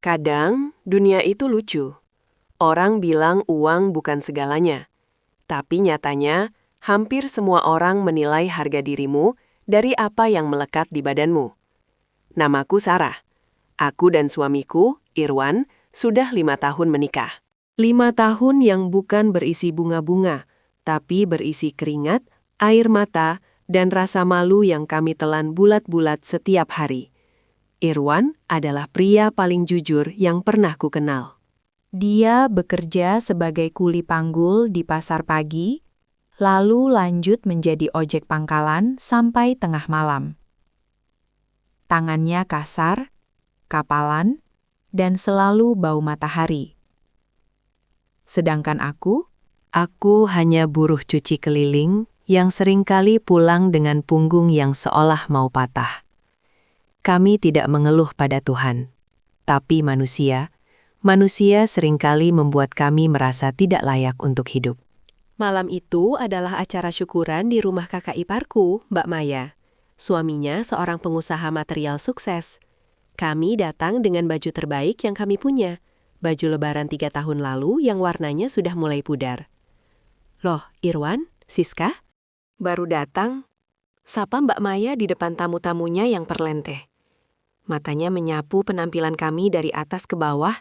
Kadang, dunia itu lucu. Orang bilang uang bukan segalanya. Tapi nyatanya, hampir semua orang menilai harga dirimu dari apa yang melekat di badanmu. Namaku Sarah. Aku dan suamiku, Irwan, sudah 5 tahun menikah. 5 tahun yang bukan berisi bunga-bunga, tapi berisi keringat, air mata, dan rasa malu yang kami telan bulat-bulat setiap hari. Irwan adalah pria paling jujur yang pernah ku kenal. Dia bekerja sebagai kuli panggul di pasar pagi, lalu lanjut menjadi ojek pangkalan sampai tengah malam. Tangannya kasar, kapalan, dan selalu bau matahari. Sedangkan aku hanya buruh cuci keliling yang seringkali pulang dengan punggung yang seolah mau patah. Kami tidak mengeluh pada Tuhan, tapi manusia seringkali membuat kami merasa tidak layak untuk hidup. Malam itu adalah acara syukuran di rumah kakak iparku, Mbak Maya. Suaminya seorang pengusaha material sukses. Kami datang dengan baju terbaik yang kami punya. Baju lebaran 3 tahun lalu yang warnanya sudah mulai pudar. Loh, Irwan, Siska? Baru datang. Sapa Mbak Maya di depan tamu-tamunya yang perlenteh. Matanya menyapu penampilan kami dari atas ke bawah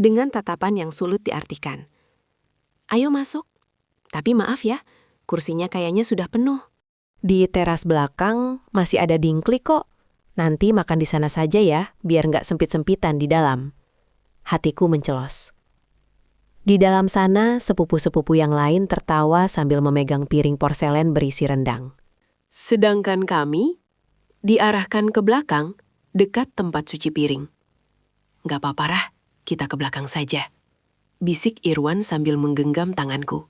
dengan tatapan yang sulit diartikan. Ayo masuk. Tapi maaf ya, kursinya kayaknya sudah penuh. Di teras belakang masih ada dingklik kok. Nanti makan di sana saja ya, biar nggak sempit-sempitan di dalam. Hatiku mencelos. Di dalam sana, sepupu-sepupu yang lain tertawa sambil memegang piring porselen berisi rendang. Sedangkan kami diarahkan ke belakang, dekat tempat cuci piring. Nggak apa-apa, Rah, kita ke belakang saja. Bisik Irwan sambil menggenggam tanganku.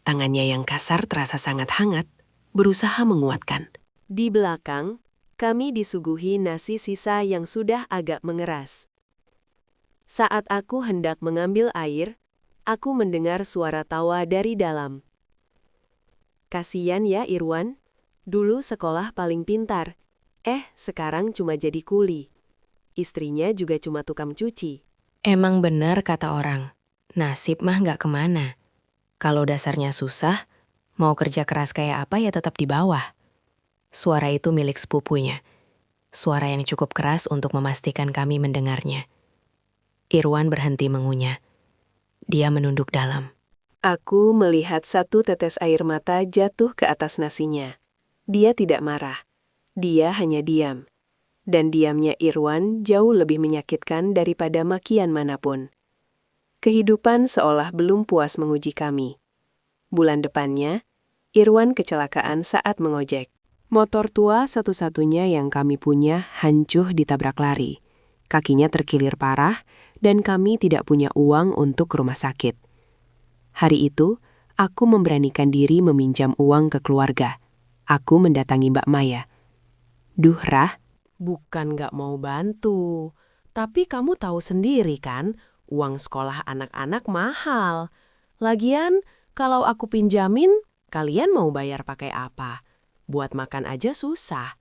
Tangannya yang kasar terasa sangat hangat, berusaha menguatkan. Di belakang, kami disuguhi nasi sisa yang sudah agak mengeras. Saat aku hendak mengambil air, aku mendengar suara tawa dari dalam. Kasian ya Irwan, dulu sekolah paling pintar. Sekarang cuma jadi kuli. Istrinya juga cuma tukang cuci. Emang benar kata orang, nasib mah nggak kemana. Kalau dasarnya susah, mau kerja keras kayak apa ya tetap di bawah. Suara itu milik sepupunya. Suara yang cukup keras untuk memastikan kami mendengarnya. Irwan berhenti mengunyah. Dia menunduk dalam. Aku melihat satu tetes air mata jatuh ke atas nasinya. Dia tidak marah. Dia hanya diam. Dan diamnya Irwan jauh lebih menyakitkan daripada makian manapun. Kehidupan seolah belum puas menguji kami. Bulan depannya, Irwan kecelakaan saat mengojek. Motor tua satu-satunya yang kami punya hancur ditabrak lari. Kakinya terkilir parah, dan kami tidak punya uang untuk ke rumah sakit. Hari itu, aku memberanikan diri meminjam uang ke keluarga. Aku mendatangi Mbak Maya. Duh, Rah, bukan nggak mau bantu. Tapi kamu tahu sendiri kan, uang sekolah anak-anak mahal. Lagian, kalau aku pinjamin, kalian mau bayar pakai apa? Buat makan aja susah.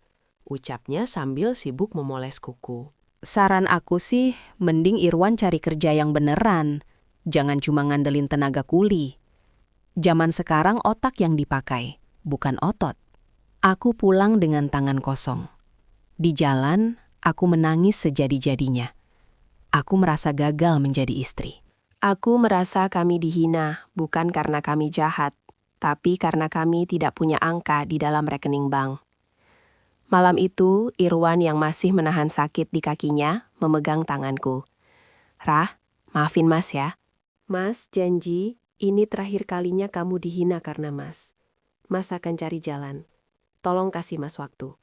Ucapnya sambil sibuk memoles kuku. Saran aku sih, mending Irwan cari kerja yang beneran. Jangan cuma ngandelin tenaga kuli. Zaman sekarang otak yang dipakai, bukan otot. Aku pulang dengan tangan kosong. Di jalan, aku menangis sejadi-jadinya. Aku merasa gagal menjadi istri. Aku merasa kami dihina, bukan karena kami jahat, tapi karena kami tidak punya angka di dalam rekening bank. Malam itu, Irwan yang masih menahan sakit di kakinya, memegang tanganku. Rah, maafin Mas ya. Mas, janji, ini terakhir kalinya kamu dihina karena Mas. Mas akan cari jalan. Tolong kasih Mas waktu.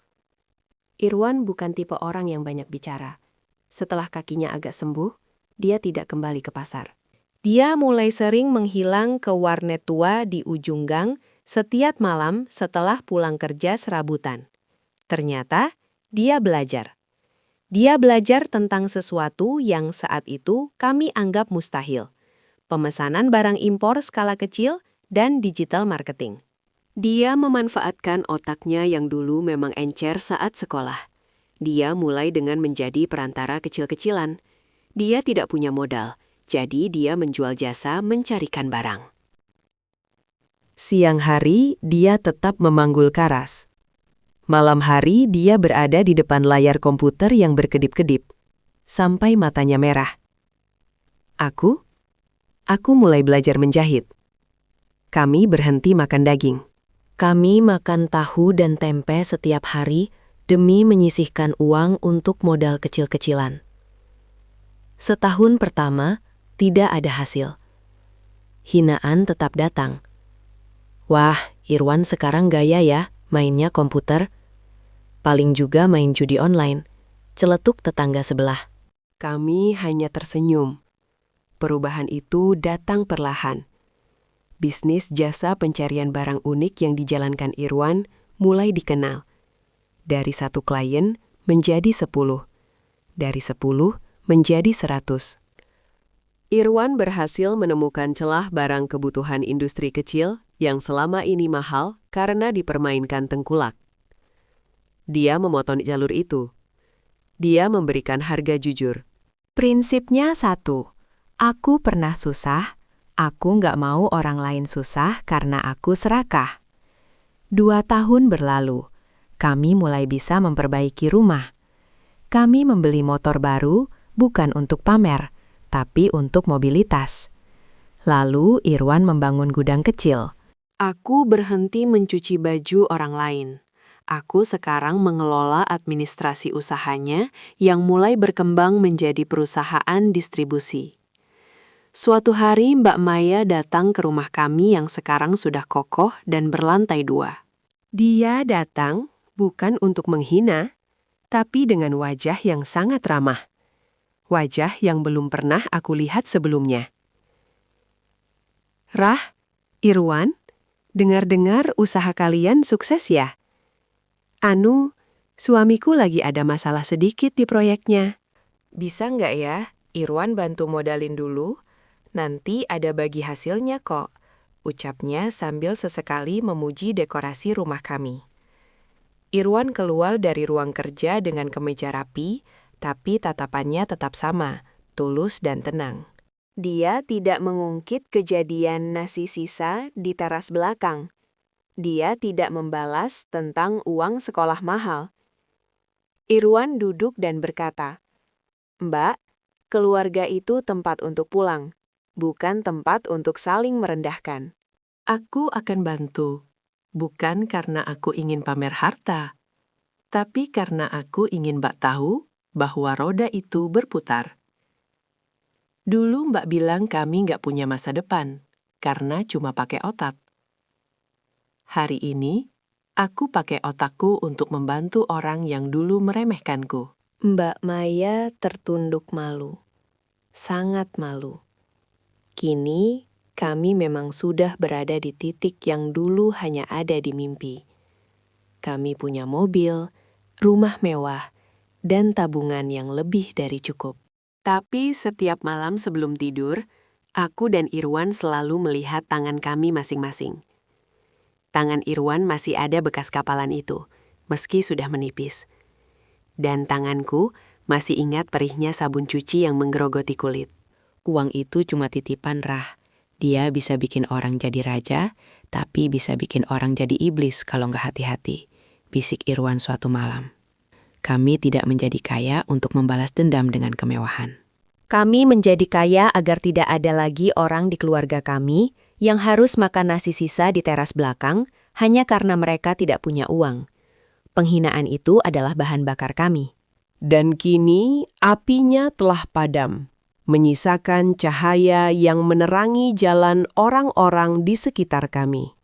Irwan bukan tipe orang yang banyak bicara. Setelah kakinya agak sembuh, dia tidak kembali ke pasar. Dia mulai sering menghilang ke warnet tua di ujung gang setiap malam setelah pulang kerja serabutan. Ternyata, dia belajar. Dia belajar tentang sesuatu yang saat itu kami anggap mustahil. Pemesanan barang impor skala kecil dan digital marketing. Dia memanfaatkan otaknya yang dulu memang encer saat sekolah. Dia mulai dengan menjadi perantara kecil-kecilan. Dia tidak punya modal, jadi dia menjual jasa mencarikan barang. Siang hari, dia tetap memanggul karas. Malam hari, dia berada di depan layar komputer yang berkedip-kedip, sampai matanya merah. Aku mulai belajar menjahit. Kami berhenti makan daging. Kami makan tahu dan tempe setiap hari demi menyisihkan uang untuk modal kecil-kecilan. Setahun pertama, tidak ada hasil. Hinaan tetap datang. Wah, Irwan sekarang gaya ya, mainnya komputer. Paling juga main judi online, celetuk tetangga sebelah. Kami hanya tersenyum. Perubahan itu datang perlahan. Bisnis jasa pencarian barang unik yang dijalankan Irwan mulai dikenal. Dari 1 klien menjadi 10. Dari 10 menjadi 100. Irwan berhasil menemukan celah barang kebutuhan industri kecil yang selama ini mahal karena dipermainkan tengkulak. Dia memotong jalur itu. Dia memberikan harga jujur. Prinsipnya satu, aku pernah susah, aku nggak mau orang lain susah karena aku serakah. 2 tahun berlalu, kami mulai bisa memperbaiki rumah. Kami membeli motor baru bukan untuk pamer, tapi untuk mobilitas. Lalu Irwan membangun gudang kecil. Aku berhenti mencuci baju orang lain. Aku sekarang mengelola administrasi usahanya yang mulai berkembang menjadi perusahaan distribusi. Suatu hari Mbak Maya datang ke rumah kami yang sekarang sudah kokoh dan berlantai 2. Dia datang bukan untuk menghina, tapi dengan wajah yang sangat ramah. Wajah yang belum pernah aku lihat sebelumnya. Rah, Irwan, dengar-dengar usaha kalian sukses ya? Anu, suamiku lagi ada masalah sedikit di proyeknya. Bisa nggak ya, Irwan bantu modalin dulu? Nanti ada bagi hasilnya kok, ucapnya sambil sesekali memuji dekorasi rumah kami. Irwan keluar dari ruang kerja dengan kemeja rapi, tapi tatapannya tetap sama, tulus dan tenang. Dia tidak mengungkit kejadian nasi sisa di teras belakang. Dia tidak membalas tentang uang sekolah mahal. Irwan duduk dan berkata, "Mbak, keluarga itu tempat untuk pulang, bukan tempat untuk saling merendahkan. Aku akan bantu, bukan karena aku ingin pamer harta, tapi karena aku ingin Mbak tahu bahwa roda itu berputar." Dulu Mbak bilang kami nggak punya masa depan, karena cuma pakai otak. Hari ini, aku pakai otakku untuk membantu orang yang dulu meremehkanku. Mbak Maya tertunduk malu. Sangat malu. Kini, kami memang sudah berada di titik yang dulu hanya ada di mimpi. Kami punya mobil, rumah mewah, dan tabungan yang lebih dari cukup. Tapi setiap malam sebelum tidur, aku dan Irwan selalu melihat tangan kami masing-masing. Tangan Irwan masih ada bekas kapalan itu, meski sudah menipis. Dan tanganku masih ingat perihnya sabun cuci yang menggerogoti kulit. Uang itu cuma titipan, Rah. Dia bisa bikin orang jadi raja, tapi bisa bikin orang jadi iblis kalau nggak hati-hati, bisik Irwan suatu malam. Kami tidak menjadi kaya untuk membalas dendam dengan kemewahan. Kami menjadi kaya agar tidak ada lagi orang di keluarga kami yang harus makan nasi sisa di teras belakang hanya karena mereka tidak punya uang. Penghinaan itu adalah bahan bakar kami. Dan kini apinya telah padam, menyisakan cahaya yang menerangi jalan orang-orang di sekitar kami.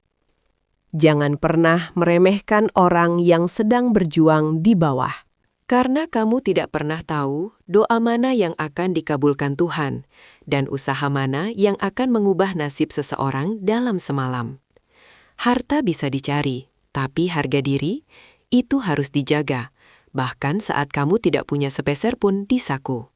Jangan pernah meremehkan orang yang sedang berjuang di bawah. Karena kamu tidak pernah tahu doa mana yang akan dikabulkan Tuhan dan usaha mana yang akan mengubah nasib seseorang dalam semalam. Harta bisa dicari, tapi harga diri itu harus dijaga, bahkan saat kamu tidak punya sepeser pun di saku.